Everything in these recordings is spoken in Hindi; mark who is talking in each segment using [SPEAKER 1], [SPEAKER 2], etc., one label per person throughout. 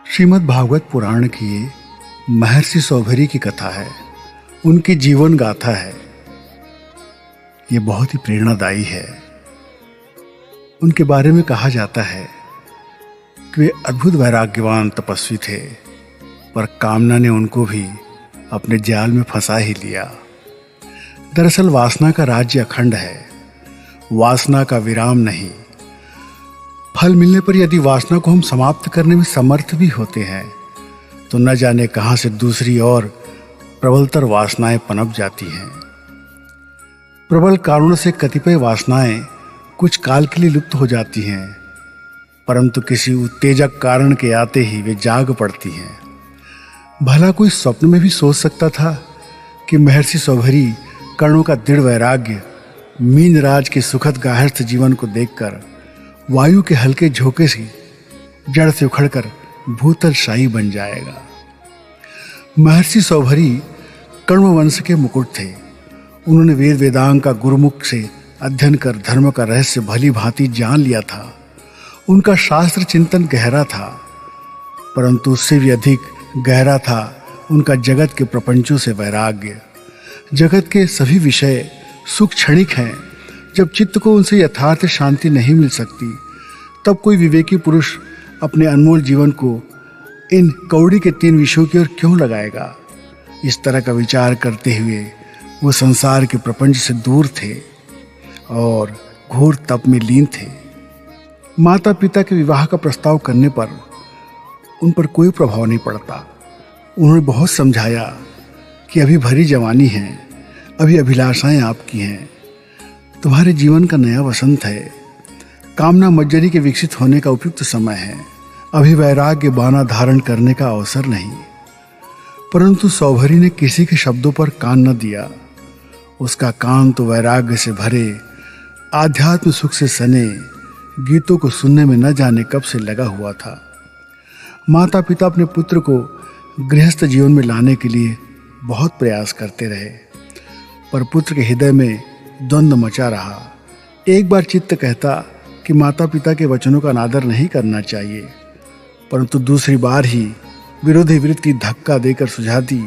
[SPEAKER 1] श्रीमद् भागवत पुराण की महर्षि सौभरी की कथा है। उनकी जीवन गाथा है। ये बहुत ही प्रेरणादायी है। उनके बारे में कहा जाता है कि वे अद्भुत वैराग्यवान तपस्वी थे, पर कामना ने उनको भी अपने जाल में फंसा ही लिया। दरअसल वासना का राज्य अखंड है, वासना का विराम नहीं। फल मिलने पर यदि वासना को हम समाप्त करने में समर्थ भी होते हैं तो न जाने कहां से दूसरी और प्रबलतर वासनाएं पनप जाती हैं। प्रबल कारणों से कतिपय वासनाएं कुछ काल के लिए लुप्त हो जाती हैं, परंतु किसी उत्तेजक कारण के आते ही वे जाग पड़ती हैं। भला कोई स्वप्न में भी सोच सकता था कि महर्षि सौभरी कर्णों का दृढ़ वैराग्य मीनराज के सुखद गार्हस्थ्य जीवन को देखकर वायु के हल्के झोंके से जड़ से उखड़कर भूतल शाही बन जाएगा। महर्षि सौभरी कण्व वंश के मुकुट थे। उन्होंने वेद वेदांग का गुरुमुख से अध्ययन कर धर्म का रहस्य भली भांति जान लिया था। उनका शास्त्र चिंतन गहरा था, परंतु उससे भी अधिक गहरा था उनका जगत के प्रपंचों से वैराग्य। जगत के सभी विषय सुख क्षणिक हैं। जब चित्त को उनसे यथार्थ शांति नहीं मिल सकती, तब कोई विवेकी पुरुष अपने अनमोल जीवन को इन कौड़ी के 3 विषयों की ओर क्यों लगाएगा। इस तरह का विचार करते हुए वो संसार के प्रपंच से दूर थे और घोर तप में लीन थे। माता पिता के विवाह का प्रस्ताव करने पर उन पर कोई प्रभाव नहीं पड़ता। उन्होंने बहुत समझाया कि अभी भरी जवानी है, अभी अभिलाषाएं आपकी हैं, तुम्हारे जीवन का नया वसंत है, कामना मज्जरी के विकसित होने का उपयुक्त समय है, अभी वैराग्य बाना धारण करने का अवसर नहीं। परंतु सौभरी ने किसी के शब्दों पर कान न दिया। उसका कान तो वैराग्य से भरे, आध्यात्म सुख से सने गीतों को सुनने में न जाने कब से लगा हुआ था। माता पिता अपने पुत्र को गृहस्थ जीवन में लाने के लिए बहुत प्रयास करते रहे, पर पुत्र के हृदय में द्वंद्व मचा रहा। एक बार चित्त कहता कि माता पिता के वचनों का अनादर नहीं करना चाहिए, परंतु दूसरी बार ही विरोधी वृत्ति धक्का देकर सुझाती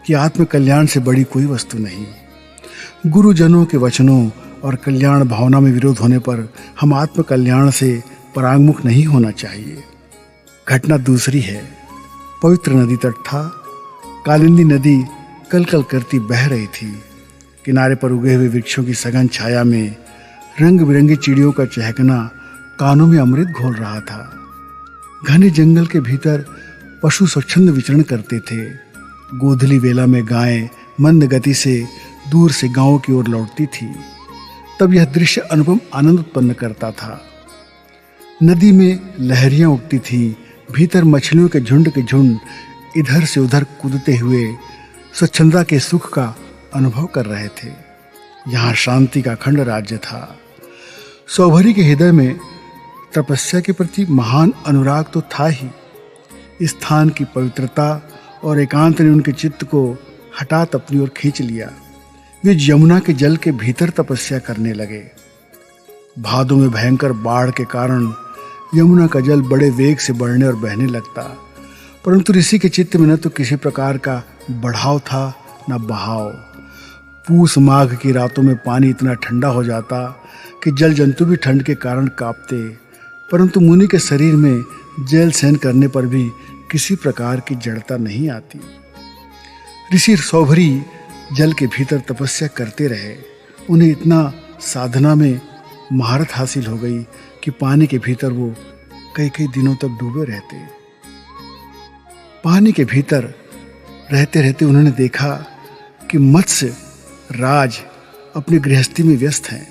[SPEAKER 1] कि आत्म कल्याण से बड़ी कोई वस्तु नहीं। गुरुजनों के वचनों और कल्याण भावना में विरोध होने पर हम आत्म कल्याण से परांगमुख नहीं होना चाहिए। घटना दूसरी है। पवित्र नदी तट था। कालिंदी नदी कल कल करती बह रही थी। किनारे पर उगे हुए वृक्षों की सघन छाया में रंग बिरंगी चिड़ियों का चहकना कानों में अमृत घोल रहा था। घने जंगल के भीतर पशु स्वच्छंद विचरण करते थे। गोधली वेला में गायें मंद गति से दूर से गांव की ओर लौटती थी। तब यह दृश्य अनुपम आनंद उत्पन्न करता था। नदी में लहरियां उठती थी। भीतर मछलियों के झुंड इधर से उधर कूदते हुए स्वच्छंदता के सुख का अनुभव कर रहे थे। यहाँ शांति का अखंड राज्य था। सौभरी के हृदय में तपस्या के प्रति महान अनुराग तो था ही। स्थान की पवित्रता और एकांत ने उनके चित्त को हठात अपनी ओर खींच लिया। वे यमुना के जल के भीतर तपस्या करने लगे। भादों में भयंकर बाढ़ के कारण यमुना का जल बड़े वेग से बढ़ने और बहने लगता, परंतु ऋषि के चित्त में न तो किसी प्रकार का बढ़ाव था न बहाव। पूस माघ की रातों में पानी इतना ठंडा हो जाता कि जल जंतु भी ठंड के कारण कांपते, परंतु मुनि के शरीर में जल सहन करने पर भी किसी प्रकार की जड़ता नहीं आती। ऋषि सौभरी जल के भीतर तपस्या करते रहे। उन्हें इतना साधना में महारत हासिल हो गई कि पानी के भीतर वो कई कई दिनों तक डूबे रहते। पानी के भीतर रहते रहते उन्होंने देखा कि मत्स्य राज अपनी गृहस्थी में व्यस्त हैं।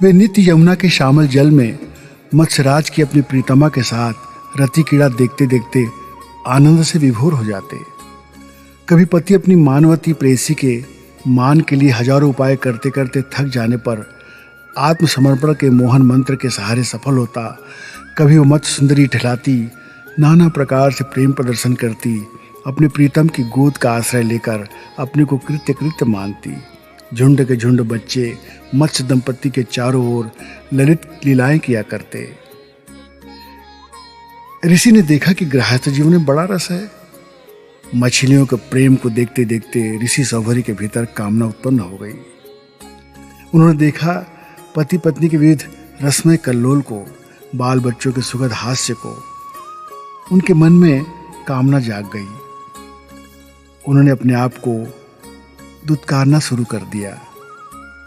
[SPEAKER 1] वे नित्य यमुना के श्यामल जल में मत्स्यराज की अपनी प्रीतमा के साथ रति कीड़ा देखते देखते आनंद से विभोर हो जाते। कभी पति अपनी मानवती प्रेयसी के मान के लिए हजारों उपाय करते करते थक जाने पर आत्मसमर्पण के मोहन मंत्र के सहारे सफल होता। कभी वो मत्स्य सुंदरी ठहलाती, नाना प्रकार से प्रेम प्रदर्शन करती, अपने प्रीतम की गोद का आश्रय लेकर अपने को कृत्य मानती। झुंड के झुंड बच्चे मत्स्य दंपत्ति के चारों ओर ललित लीलाएं किया करते। ऋषि ने देखा कि गृहस्थ जीवन में बड़ा रस है। मछलियों के प्रेम को देखते देखते ऋषि सौभरी के भीतर कामना उत्पन्न हो गई। उन्होंने देखा पति पत्नी के विविध रसमय कल्लोल को, बाल बच्चों के सुखद हास्य को। उनके मन में कामना जाग गई। उन्होंने अपने आप को दुत्कारना शुरू कर दिया।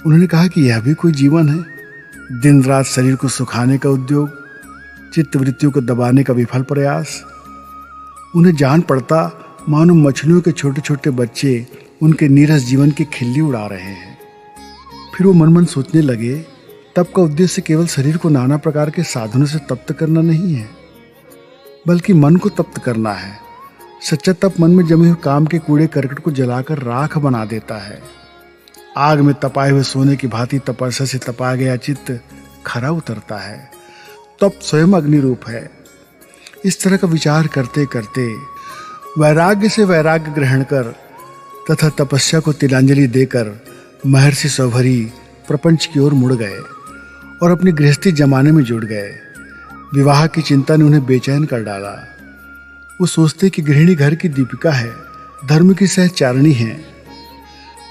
[SPEAKER 1] उन्होंने कहा कि यह भी कोई जीवन है? दिन रात शरीर को सुखाने का उद्योग, चित्त वृत्तियों को दबाने का विफल प्रयास। उन्हें जान पड़ता मानो मछलियों के छोटे छोटे बच्चे उनके नीरस जीवन की खिल्ली उड़ा रहे हैं। फिर वो मन मन सोचने लगे, तप का उद्देश्य केवल शरीर को नाना प्रकार के साधनों से तप्त करना नहीं है, बल्कि मन को तप्त करना है। सच्चा तप मन में जमे हुए काम के कूड़े करकट को जलाकर राख बना देता है। आग में तपाए हुए सोने की भांति तपस्या से तपाया गया चित्त खरा उतरता है। तप स्वयं अग्नि रूप है। इस तरह का विचार करते करते वैराग्य से वैराग्य ग्रहण कर तथा तपस्या को तिलांजलि देकर महर्षि सौभरी प्रपंच की ओर मुड़ गए और अपनी गृहस्थी जमाने में जुड़ गए। विवाह की चिंता ने उन्हें बेचैन कर डाला। वो सोचते कि गृहिणी घर की दीपिका है, धर्म की सहचारिणी है।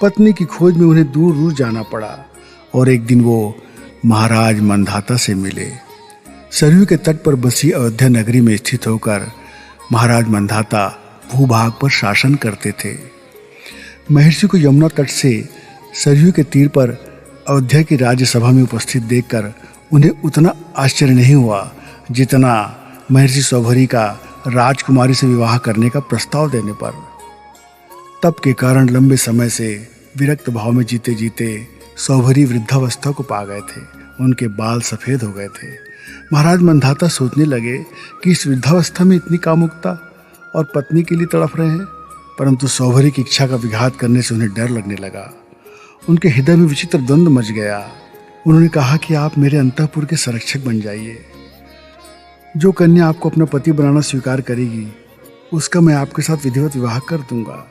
[SPEAKER 1] पत्नी की खोज में उन्हें दूर दूर जाना पड़ा और एक दिन वो महाराज मंधाता से मिले। सरयू के तट पर बसी अयोध्या नगरी में स्थित होकर महाराज मंधाता भूभाग पर शासन करते थे। महर्षि को यमुना तट से सरयू के तीर पर अयोध्या की राज्यसभा में उपस्थित देखकर उन्हें उतना आश्चर्य नहीं हुआ जितना महर्षि सौभरी का राजकुमारी से विवाह करने का प्रस्ताव देने पर। तप के कारण लंबे समय से विरक्त भाव में जीते जीते सौभरी वृद्धावस्था को पा गए थे। उनके बाल सफेद हो गए थे। महाराज मंधाता सोचने लगे कि इस वृद्धावस्था में इतनी कामुकता और पत्नी के लिए तड़प रहे हैं, परंतु सौभरी की इच्छा का विघात करने से उन्हें डर लगने लगा। उनके हृदय में विचित्र द्वंद्व मच गया। उन्होंने कहा कि आप मेरे अंतःपुर के संरक्षक बन जाइए। जो कन्या आपको अपना पति बनाना स्वीकार करेगी उसका मैं आपके साथ विधिवत विवाह कर दूंगा।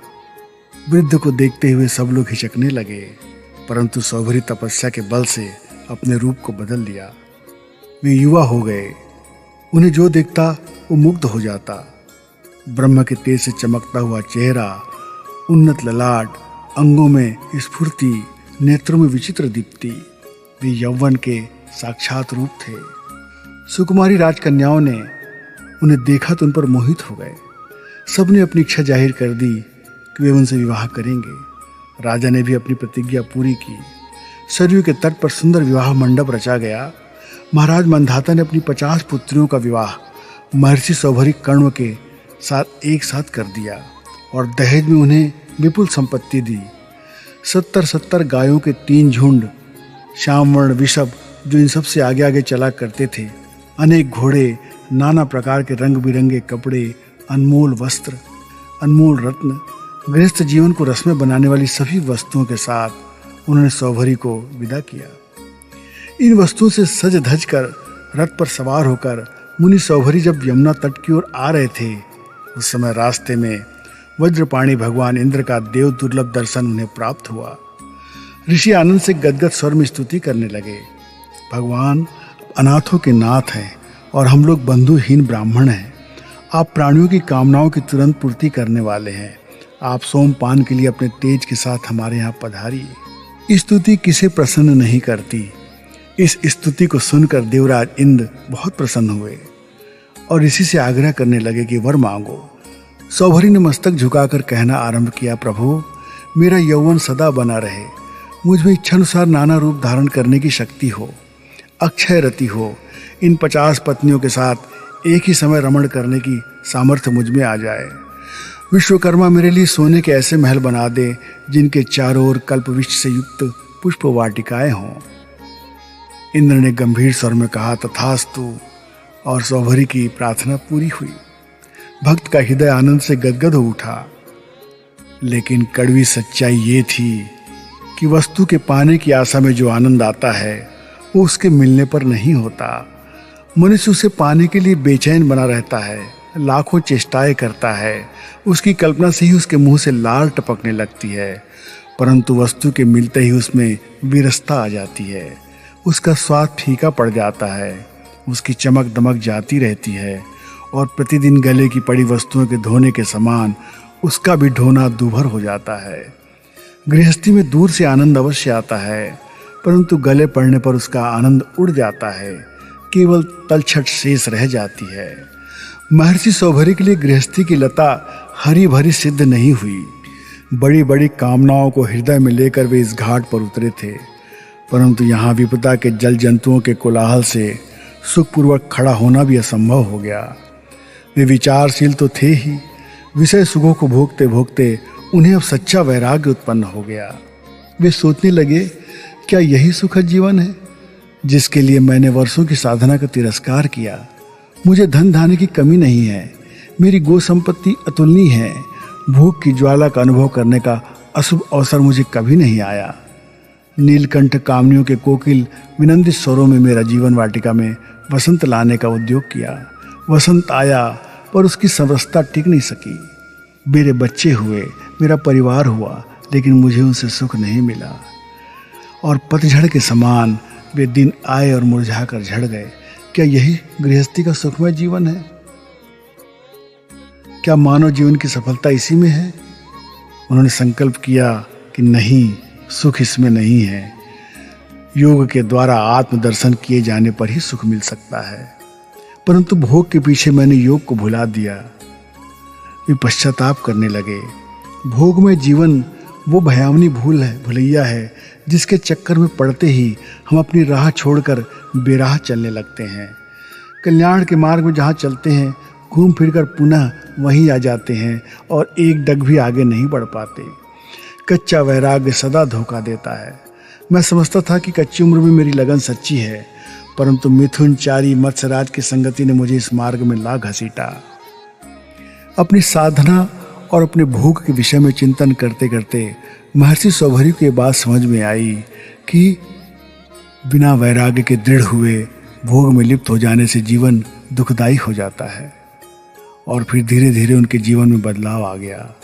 [SPEAKER 1] वृद्ध को देखते हुए सब लोग हिचकने लगे, परंतु सौभरी तपस्या के बल से अपने रूप को बदल लिया। वे युवा हो गए। उन्हें जो देखता वो मुग्ध हो जाता। ब्रह्म के तेज से चमकता हुआ चेहरा, उन्नत ललाट, अंगों में स्फूर्ति, नेत्रों में विचित्र दीप्ति। वे यौवन के साक्षात रूप थे। सुकुमारी राजकन्याओं ने उन्हें देखा तो उन पर मोहित हो गए। सबने अपनी इच्छा जाहिर कर दी कि वे उनसे विवाह करेंगे। राजा ने भी अपनी प्रतिज्ञा पूरी की। सरयू के तट पर सुंदर विवाह मंडप रचा गया। महाराज मंधाता ने अपनी 50 पुत्रियों का विवाह महर्षि सौभरी कण्व के साथ एक साथ कर दिया और दहेज में उन्हें विपुल संपत्ति दी। 70 गायों के 3 झुंड, श्यामवर्ण वृषभ जो इन सब से आगे आगे चला करते थे, अनेक घोड़े, नाना प्रकार के रंग बिरंगे कपड़े, अनमोल वस्त्र, अनमोल रत्न, गृहस्थ जीवन को रसमय बनाने वाली सभी वस्तुओं के साथ उन्होंने सौभरी को विदा किया। इन वस्तुओं से सज धज कर रथ पर सवार होकर मुनि सौभरी जब यमुना तट की ओर आ रहे थे, उस समय रास्ते में वज्रपाणी भगवान इंद्र का देव दुर्लभ दर्शन उन्हें प्राप्त हुआ। ऋषि आनंद से गदगद स्वर में स्तुति करने लगे। भगवान अनाथों के नाथ हैं और हम लोग बंधुहीन ब्राह्मण हैं। आप प्राणियों की कामनाओं की तुरंत पूर्ति करने वाले हैं। आप सोमपान के लिए अपने तेज के साथ हमारे यहाँ पधारिए। स्तुति किसे प्रसन्न नहीं करती। इस स्तुति को सुनकर देवराज इंद्र बहुत प्रसन्न हुए और ऋषि से आग्रह करने लगे कि वर मांगो। सौभरी ने मस्तक झुकाकर कहना आरंभ किया, प्रभु मेरा यौवन सदा बना रहे, मुझ में इच्छानुसार नाना रूप धारण करने की शक्ति हो, अक्षय रति हो, इन 50 पत्नियों के साथ एक ही समय रमण करने की सामर्थ्य मुझ में आ जाए। विश्वकर्मा मेरे लिए सोने के ऐसे महल बना दे जिनके चारों ओर कल्पवृक्ष से युक्त पुष्प वाटिकाएं हों। इंद्र ने गंभीर स्वर में कहा, तथास्तु, और सौभरी की प्रार्थना पूरी हुई। भक्त का हृदय आनंद से गदगद हो उठा। लेकिन कड़वी सच्चाई ये थी कि वस्तु के पाने की आशा में जो आनंद आता है वो उसके मिलने पर नहीं होता। मनुष्य उसे पाने के लिए बेचैन बना रहता है, लाखों चेष्टाएं करता है, उसकी कल्पना से ही उसके मुंह से लार टपकने लगती है, परंतु वस्तु के मिलते ही उसमें विरसता आ जाती है, उसका स्वाद फीका पड़ जाता है, उसकी चमक दमक जाती रहती है और प्रतिदिन गले की पड़ी वस्तुओं के धोने के समान उसका भी ढोना दूभर हो जाता है। गृहस्थी में दूर से आनंद अवश्य आता है, परंतु गले पड़ने पर उसका आनंद उड़ जाता है, केवल तलछट शेष रह जाती है। महर्षि सौभरी के लिए गृहस्थी की लता हरी भरी सिद्ध नहीं हुई। बड़ी बड़ी कामनाओं को हृदय में लेकर वे इस घाट पर उतरे थे, परंतु यहाँ विपदा के जल जंतुओं के कोलाहल से सुखपूर्वक खड़ा होना भी असंभव हो गया। वे विचारशील तो थे ही, विषय सुखों को भोगते भोगते उन्हें अब सच्चा वैराग्य उत्पन्न हो गया। वे सोचने लगे, क्या यही सुखद जीवन है जिसके लिए मैंने वर्षों की साधना का तिरस्कार किया? मुझे धन धान्य की कमी नहीं है, मेरी गो संपत्ति अतुलनीय है, भूख की ज्वाला का अनुभव करने का अशुभ अवसर मुझे कभी नहीं आया। नीलकंठ कामनियों के कोकिल विनंदित स्वरों में मेरा जीवन वाटिका में वसंत लाने का उद्योग किया। वसंत आया पर उसकी समरसता टिक नहीं सकी। मेरे बच्चे हुए, मेरा परिवार हुआ, लेकिन मुझे उनसे सुख नहीं मिला। और पतझड़ के समान वे दिन आए और मुरझा कर झड़ गए। क्या यही गृहस्थी का सुखमय जीवन है? क्या मानव जीवन की सफलता इसी में है? उन्होंने संकल्प किया कि नहीं, सुख इसमें नहीं है। योग के द्वारा आत्मदर्शन किए जाने पर ही सुख मिल सकता है, परंतु भोग के पीछे मैंने योग को भुला दिया। वे पश्चाताप करने लगे। भोग में जीवन वो भयावनी भुलैया है जिसके चक्कर में पड़ते ही हम अपनी राह छोड़कर बेराह चलने लगते हैं। कल्याण के मार्ग में जहाँ चलते हैं, घूम फिरकर पुनः वहीं आ जाते हैं और एक डग भी आगे नहीं बढ़ पाते। कच्चा वैराग्य सदा धोखा देता है। मैं समझता था कि कच्ची उम्र में मेरी लगन सच्ची है, परंतु मिथुनचारी मत्स्यराज की संगति ने मुझे इस मार्ग में ला घसीटा। अपनी साधना और अपने भोग के विषय में चिंतन करते करते महर्षि सौभरी को ये बात समझ में आई कि बिना वैराग्य के दृढ़ हुए भोग में लिप्त हो जाने से जीवन दुखदायी हो जाता है। और फिर धीरे धीरे उनके जीवन में बदलाव आ गया।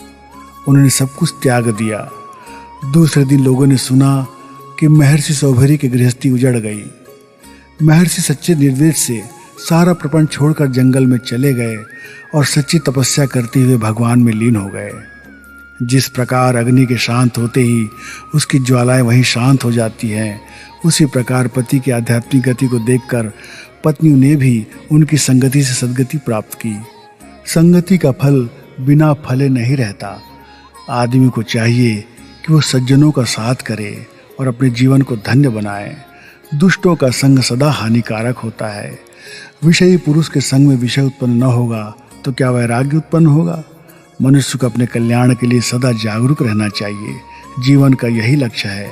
[SPEAKER 1] उन्होंने सब कुछ त्याग दिया। दूसरे दिन लोगों ने सुना कि महर्षि सौभरी की गृहस्थी उजड़ गई। महर्षि सच्चे निर्देश से सारा प्रपंच छोड़कर जंगल में चले गए और सच्ची तपस्या करते हुए भगवान में लीन हो गए। जिस प्रकार अग्नि के शांत होते ही उसकी ज्वालाएं वहीं शांत हो जाती हैं, उसी प्रकार पति की आध्यात्मिक गति को देखकर पत्नी ने भी उनकी संगति से सद्गति प्राप्त की। संगति का फल बिना फले नहीं रहता। आदमी को चाहिए कि वो सज्जनों का साथ करे और अपने जीवन को धन्य बनाए। दुष्टों का संग सदा हानिकारक होता है। विषयी पुरुष के संग में विषय उत्पन्न न होगा तो क्या वैराग्य उत्पन्न होगा? मनुष्य को अपने कल्याण के लिए सदा जागरूक रहना चाहिए। जीवन का यही लक्ष्य है।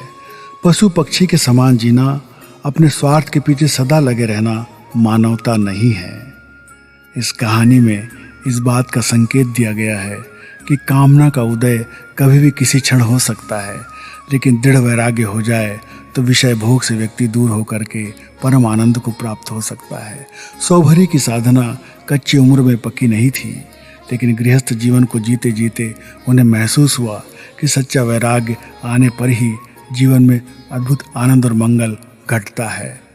[SPEAKER 1] पशु पक्षी के समान जीना, अपने स्वार्थ के पीछे सदा लगे रहना मानवता नहीं है। इस कहानी में इस बात का संकेत दिया गया है कि कामना का उदय कभी भी किसी क्षण हो सकता है, लेकिन दृढ़ वैराग्य हो जाए तो विषय भोग से व्यक्ति दूर होकर के परम आनंद को प्राप्त हो सकता है। सौभरी की साधना कच्ची उम्र में पक्की नहीं थी, लेकिन गृहस्थ जीवन को जीते जीते उन्हें महसूस हुआ कि सच्चा वैराग्य आने पर ही जीवन में अद्भुत आनंद और मंगल घटता है।